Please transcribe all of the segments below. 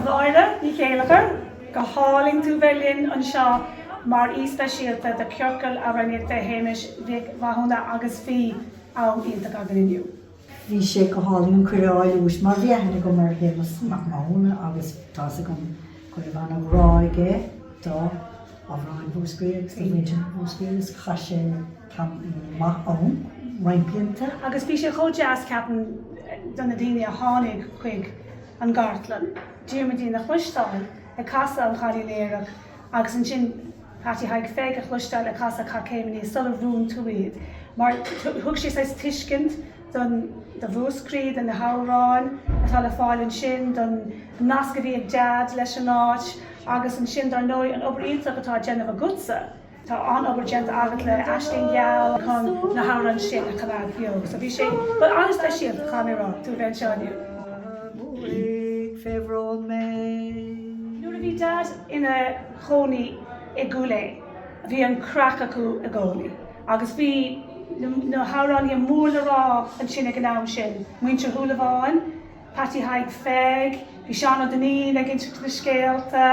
Máire Ní Chéileachair, go háling tú bhelinn an seo mar Aoi Spesialta de gCiorcal amhránaíochta héimis bhíoh bhathúna agus Fhia ann ionta agan inniu. Bhí sé go hálainn an chuireáilúis mar bheithanna go mar hémas Mhúin agus tá go chuir an ráige dá amhráin bhúscríoch sa méidir bhúscríoch chaise maith ón roiimplínta. Agus bhí sé chomh jazz ceapan donna daoine a tháinig chuig an Gartlan. Díomadaí na chluisteáil le casa An Cailín Aerach agus an sin pairteach féig a chluisteáil le casa Cath Chéim sulla bhrún túid. Mar thug sé sais tuiscint don de bhúscrí don na hárán atá le fáil an sin don nasca bhí ag dead leis an áit agus an sin dar nói an obair ionach atá déanamh agutsa. Tá an obair déanta agat le eistín geall chun na hárán sin a chanáil beag. So bhí sé, but Aoi Spesialta chaimrá tú bheith seáinniu. Február mé. Nuair a bhí dad ina chonaí i Ghleanna, bhí an crach acu a gcónaí. Agus bhí na hárán i mór le rá an sin ag an am sin. Muintir thuúlaháin, pairteach féig, bhí seán ó daoine ag isteach na scéalta,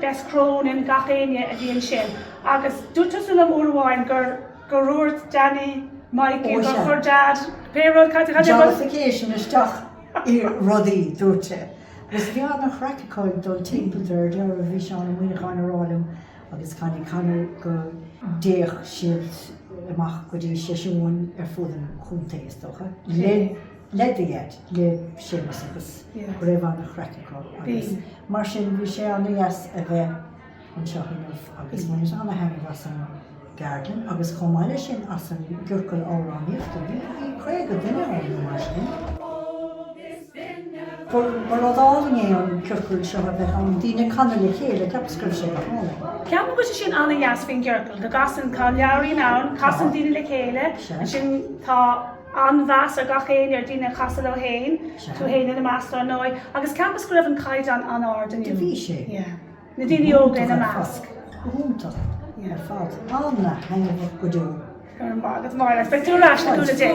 bes crónin gach aine a bhí an sin. Agus dúirtas an amórháin gur ruairt Danny, Mike, gur chur dad, béród Jollification isteach I rudaí dúirte. Gus bhí an chreacaáil dul timpplair dear a bhí seán an mhuiineáin arálim agus canar go déach siad amach go dtí seisiún fud an chuntaíochta. Ledaiad le sémas agus go raibh an chreacaáil agus mar sin bhí sé an níos a bheith an seoinmh agus mar is anna heimh as an Gartlan agus chomáile sin as an gCiorcal amhránaíochta bhí chuig go duine ar mar sin. Mar ádáling é an gCiorcal seo a bheith an daoine canna le chéile ceapscrúb sé go hála. Ceapan go sin anna dheas faoin gCiorcal, go gasan cá leabhraí nán, casan daoine le chéile, an sin tá anmheas ar gach aine ar daoine casa le héin, tú héine na meastar an nói, agus ceapas go raibh an caiidan an ard aniu. Bhí sé? Na daoine óga na measc. Húntaach ar fad. Anna hangah go dú. Gur an bag, Máire, feictú rás na dúla dé.